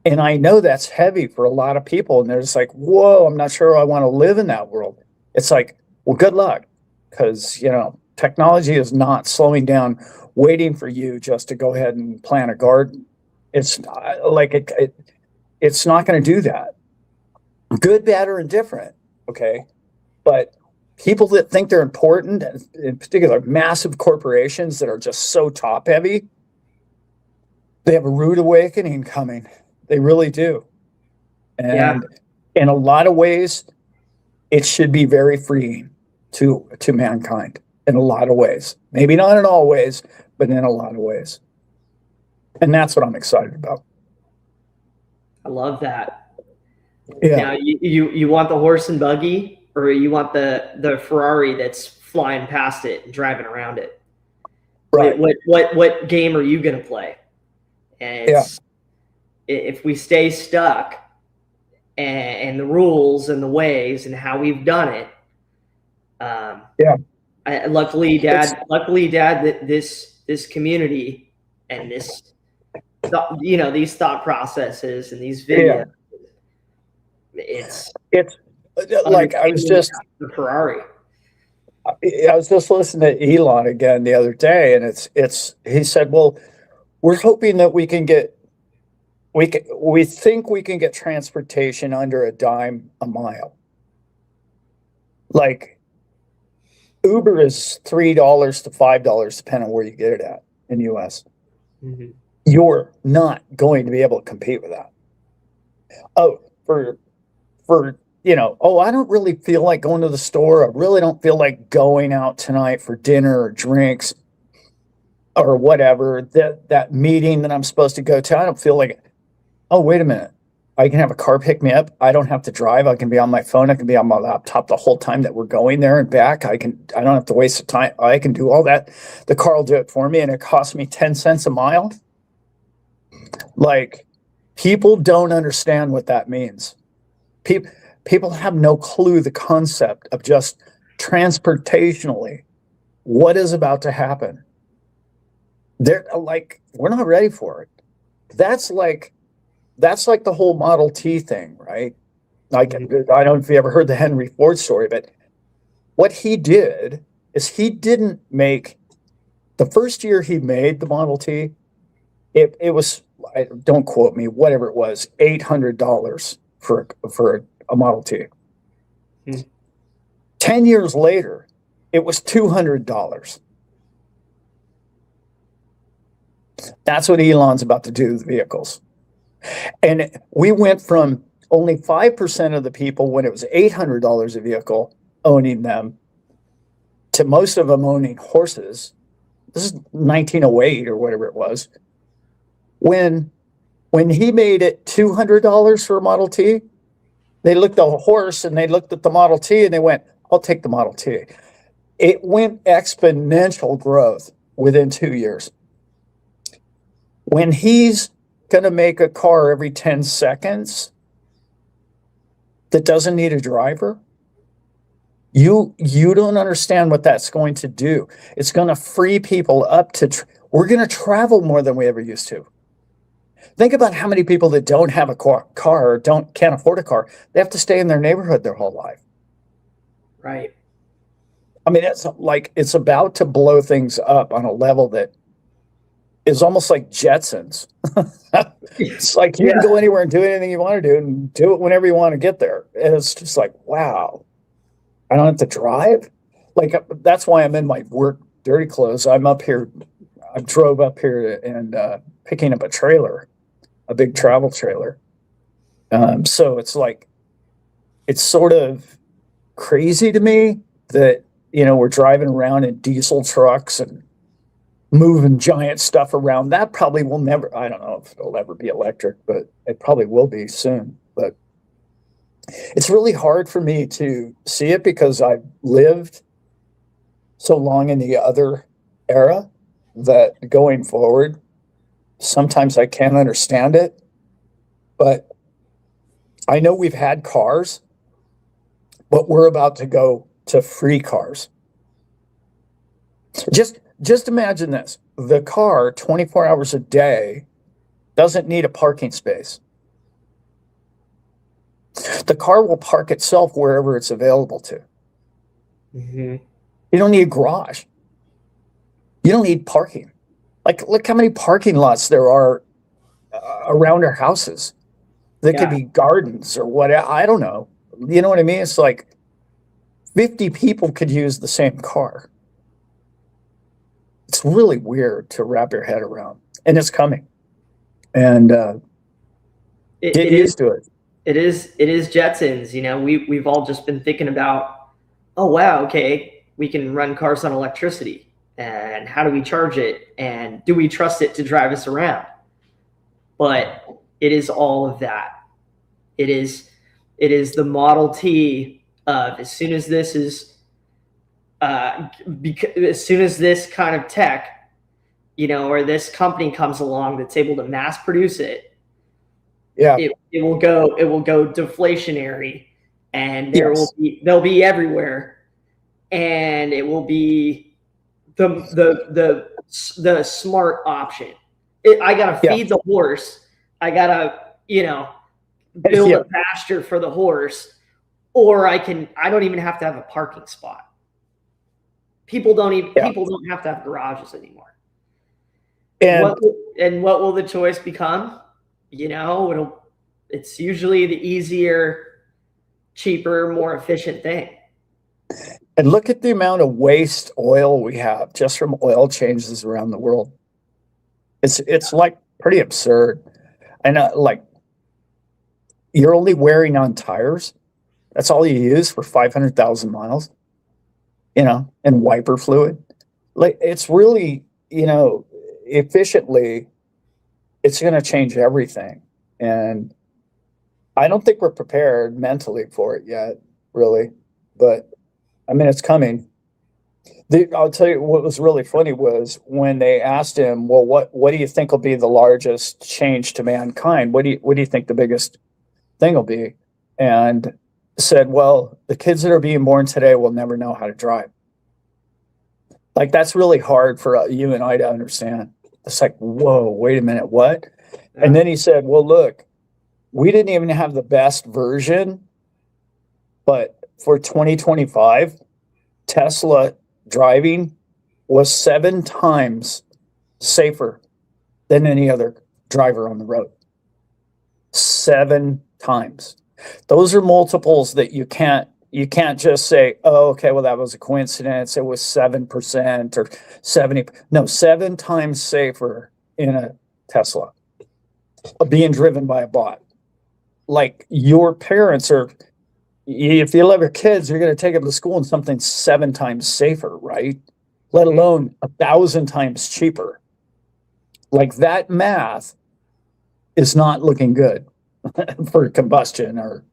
And I know that's heavy for a lot of people. And they're just like, whoa, I'm not sure I want to live in that world. It's like, well, good luck. Because, technology is not slowing down, waiting for you just to go ahead and plant a garden. It's like it's not going to do that. Good, bad, or indifferent. Okay. But people that think they're important, in particular, massive corporations that are just so top heavy, they have a rude awakening coming. They really do. And in a lot of ways, it should be very freeing to mankind in a lot of ways. Maybe not in all ways, but in a lot of ways. And that's what I'm excited about. I love that. Yeah. Now, you want the horse and buggy, or you want the Ferrari that's flying past it and driving around it? Right. What game are you going to play? And if we stay stuck and the rules and the ways and how we've done it, luckily, Dad, that this community and this, these thought processes and these videos, it's like I was just the Ferrari. I was just listening to Elon again the other day, and he said, well, we're hoping that we think we can get transportation under $0.10 a mile. Like Uber is $3 to $5, depending on where you get it at in the US. Mm-hmm. You're not going to be able to compete with that. Oh, I don't really feel like going to the store. I really don't feel like going out tonight for dinner or drinks or whatever. That meeting that I'm supposed to go to, I don't feel like it. Oh, wait a minute. I can have a car pick me up. I don't have to drive. I can be on my phone. I can be on my laptop the whole time that we're going there and back. I don't have to waste the time. I can do all that. The car will do it for me, and it costs me 10 cents a mile. Like, people don't understand what that means. People have no clue the concept of just transportationally what is about to happen. They're like, we're not ready for it. That's like the whole Model T thing, right? Like, I don't know if you ever heard the Henry Ford story, but what he did is he didn't make the first year he made the Model T. It was, don't quote me, whatever it was, $800 for a Model T. 10 years later, it was $200. That's what Elon's about to do to the vehicles. And we went from only 5% of the people when it was $800 a vehicle owning them to most of them owning horses. This is 1908 or whatever it was. When he made it $200 for a Model T, they looked at a horse and they looked at the Model T and they went, I'll take the Model T. It went exponential growth within 2 years. When he's going to make a car every 10 seconds that doesn't need a driver, you don't understand what that's going to do. It's going to free people up we're going to travel more than we ever used to. Think about how many people that don't have a car or can't afford a car. They have to stay in their neighborhood their whole life. Right. I mean, it's about to blow things up on a level that is almost like Jetsons. It's like you can go anywhere and do anything you want to do and do it whenever you want to get there. And it's just like, wow, I don't have to drive. Like, that's why I'm in my work dirty clothes. I'm up here. I drove up here and picking up a trailer, a big travel trailer. So it's like, it's sort of crazy to me that, we're driving around in diesel trucks and moving giant stuff around. That probably will never, I don't know if it'll ever be electric, but it probably will be soon. But it's really hard for me to see it because I've lived so long in the other era that going forward, sometimes I can't understand it. But I know we've had cars, but we're about to go to free cars. Just imagine this. The car 24 hours a day doesn't need a parking space. The car will park itself wherever it's available to. Mm-hmm. You don't need a garage. You don't need parking. Like, look how many parking lots there are around our houses. That could be gardens or what. I don't know. You know what I mean? It's like 50 people could use the same car. It's really weird to wrap your head around, and it's coming. And get used to it. it is Jetsons. We've all just been thinking about, oh wow, okay, we can run cars on electricity, and how do we charge it, and do we trust it to drive us around? But it is all of that. It is the Model T of, as soon as this is as soon as this kind of tech, or this company comes along that's able to mass produce it, Yeah. it will go deflationary, and Yes. they'll be everywhere, and it will be the smart option. I gotta Yeah. feed the horse. I gotta build Yeah. a pasture for the horse, or I don't even have to have a parking spot. People don't have to have garages anymore. And What will the choice become? It's usually the easier, cheaper, more efficient thing. And look at the amount of waste oil we have just from oil changes around the world. It's like pretty absurd. And like, you're only wearing on tires. That's all you use for 500,000 miles, and wiper fluid. Like, it's really, efficiently, it's going to change everything. And I don't think we're prepared mentally for it yet, really. But I mean, it's coming. I'll tell you what was really funny was when they asked him, well, what do you think will be the largest change to mankind? What do you think the biggest thing will be? And said, well, the kids that are being born today will never know how to drive. Like, that's really hard for you and I to understand. It's like, whoa, wait a minute, what? Yeah. And then he said, well, look, we didn't even have the best version, but for 2025, Tesla driving was 7 times safer than any other driver on the road. 7 times. Those are multiples that you can't just say, oh, okay, well, that was a coincidence. It was 7% or 70. No, 7 times safer in a Tesla being driven by a bot. Like, your parents are, if you love your kids, you're going to take them to school in something 7 times safer, right? Let alone 1,000 times cheaper. Like, that math is not looking good for combustion or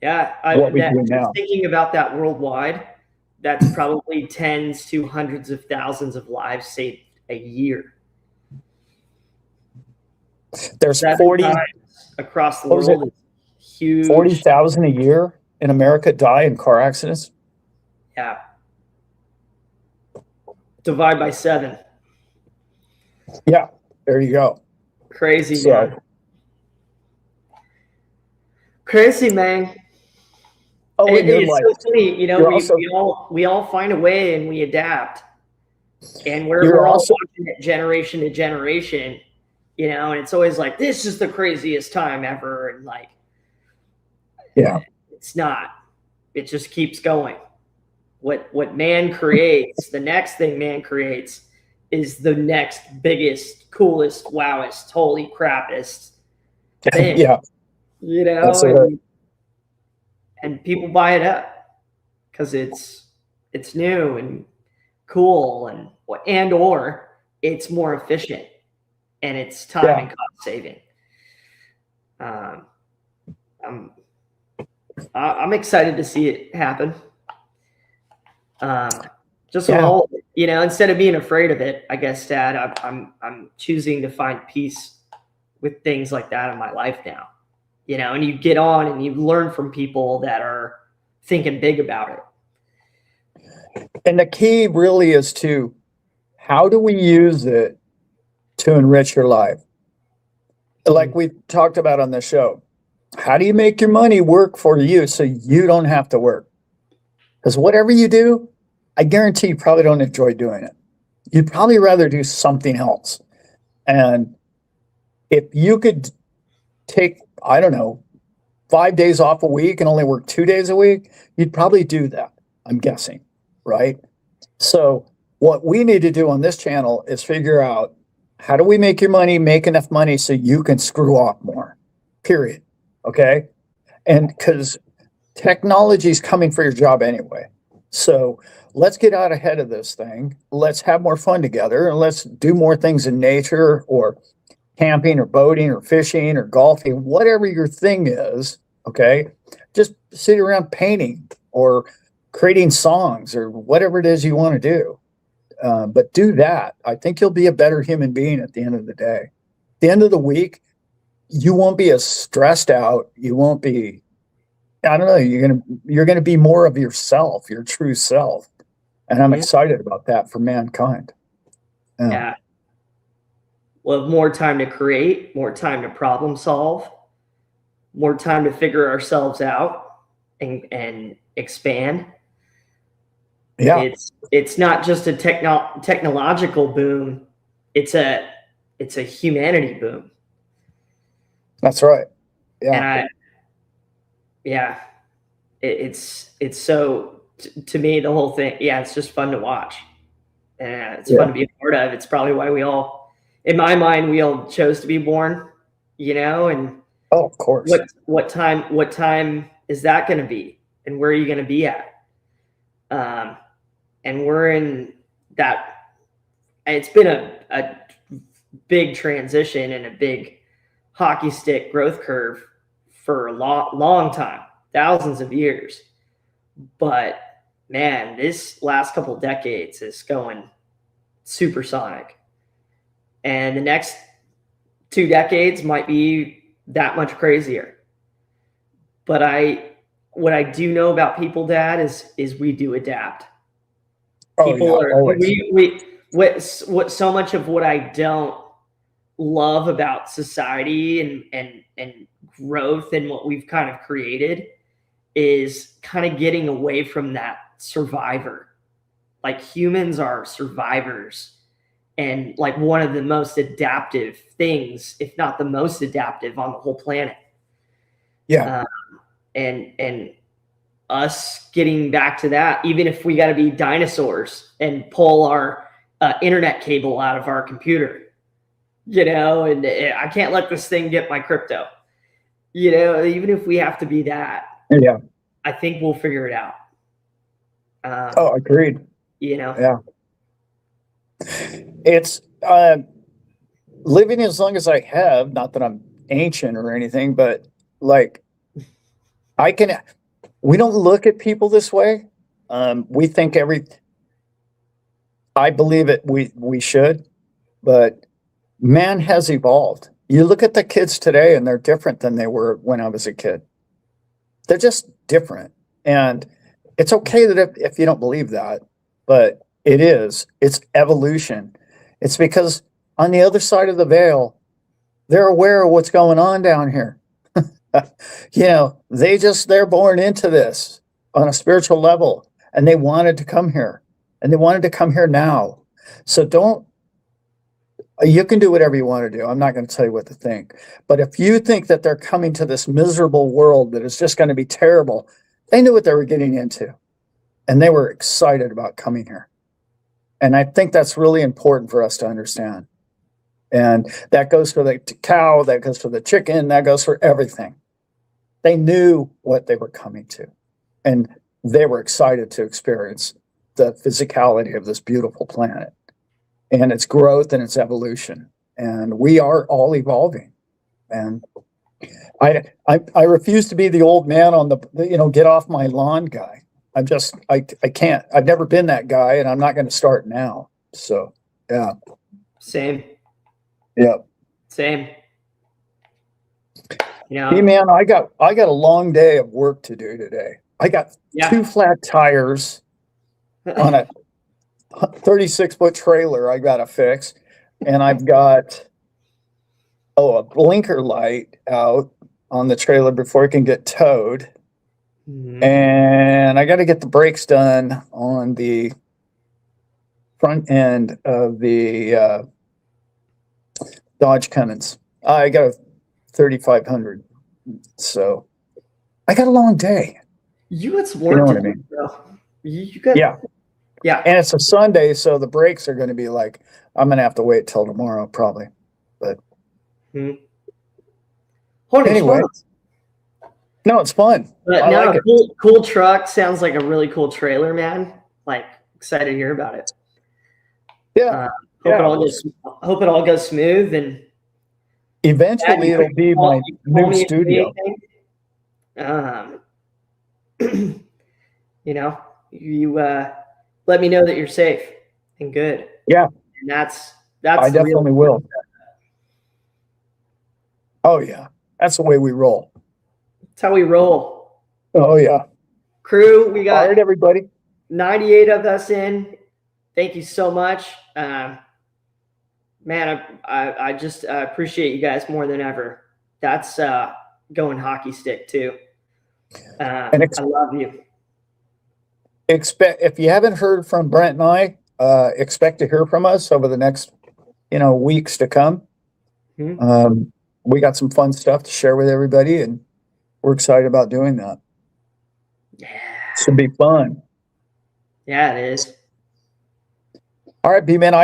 what we do now. Thinking about that worldwide, that's probably tens to hundreds of thousands of lives saved a year. There's 40 across the world. Huge. 40,000 a year in America die in car accidents. Yeah. Divide by 7. Yeah, there you go. Crazy, man. Crazy, man. Oh, it's so funny, we all find a way and we adapt, and we're all watching it generation to generation, and it's always like, this is the craziest time ever, and like, yeah, it's not. It just keeps going. What man creates, the next thing man creates is the next biggest, coolest, wowest, holy crapest thing. Yeah, and people buy it up because it's new and cool, and or it's more efficient, and it's time and cost saving. I'm excited to see it happen. Instead of being afraid of it, I guess, Dad, I'm choosing to find peace with things like that in my life now. And you get on and you learn from people that are thinking big about it. And the key really is to, how do we use it to enrich your life? Like we talked about on the show, how do you make your money work for you so you don't have to work? Because whatever you do, I guarantee you probably don't enjoy doing it. You'd probably rather do something else. And if you could take, I don't know, 5 days off a week and only work 2 days a week, you'd probably do that, I'm guessing, right? So what we need to do on this channel is figure out, how do we make your money, make enough money so you can screw off more, period. Okay. And because technology is coming for your job anyway. So let's get out ahead of this thing. Let's have more fun together and let's do more things in nature or camping or boating or fishing or golfing, whatever your thing is. Okay. Just sit around painting or creating songs or whatever it is you want to do. But do that. I think you'll be a better human being at the end of the day. At the end of the week, you won't be as stressed out. You won't be, I don't know, you're gonna be more of yourself, your true self. And I'm excited about that for mankind. Yeah. We'll have more time to create, more time to problem solve, more time to figure ourselves out and expand. Yeah. It's not just a technological boom, it's a humanity boom. That's right. Yeah. And it's so to me the whole thing, it's just fun to watch. And it's fun to be a part of. It's probably why we all, in my mind, we all chose to be born, and oh, of course. What time is that going to be? And where are you going to be at? And we're in that, it's been a big transition and a big hockey stick growth curve for a long time, thousands of years. But man, this last couple decades is going supersonic. And the next 2 decades might be that much crazier. But what I do know about people, Dad, is we do adapt. People are what so much of what I don't love about society and growth and what we've kind of created is kind of getting away from that survivor. Like humans are survivors and like one of the most adaptive things, if not the most adaptive on the whole planet. Yeah. And us getting back to that, even if we got to be dinosaurs and pull our internet cable out of our computer, and I can't let this thing get my crypto, even if we have to be that, I think we'll figure it out. Agreed. Yeah. It's living as long as I have, not that I'm ancient or anything, but like we don't look at people this way. We think I believe it, we should, but man has evolved. You look at the kids today and they're different than they were when I was a kid. They're just different. And it's okay that if you don't believe that, but it's evolution. It's because on the other side of the veil, they're aware of what's going on down here. They're born into this on a spiritual level and they wanted to come here and they wanted to come here now. So you can do whatever you want to do. I'm not going to tell you what to think, but if you think that they're coming to this miserable world that is just going to be terrible, they knew what they were getting into and they were excited about coming here. And I think that's really important for us to understand. And that goes for the cow, that goes for the chicken, that goes for everything. They knew what they were coming to, and they were excited to experience the physicality of this beautiful planet and its growth and its evolution. And we are all evolving. And I refuse to be the old man on the get off my lawn guy. I can't. I've never been that guy, and I'm not going to start now. So, yeah. Same. Yeah. Same. Hey man, I got a long day of work to do today. I got 2 flat tires on a 36-foot trailer I got to fix, and I've got a blinker light out on the trailer before it can get towed. Mm-hmm. And I got to get the brakes done on the front end of the Dodge Cummins. I got a 3500. So I got a long day. You got some work to do, bro. Yeah. And it's a Sunday, so the brakes are going to be like, I'm going to have to wait till tomorrow probably. But anyway, No, it's fun. But I no, like it. cool truck. Sounds like a really cool trailer, man. Like excited to hear about it. Yeah. Hope it all goes smooth and Eventually it'll be my call new me if you need studio. anything. You let me know that you're safe and good. Yeah. And that's I the real definitely will. Oh yeah. That's the way we roll. That's how we roll. Oh yeah. Crew, we All got right, everybody. 98 of us in. Thank you so much. Man, I just appreciate you guys more than ever. That's going hockey stick too. I love you. If you haven't heard from Brent and I, expect to hear from us over the next, weeks to come. Mhm. We got some fun stuff to share with everybody, and we're excited about doing that. Yeah. Should be fun. Yeah, it is. All right, B-Man, I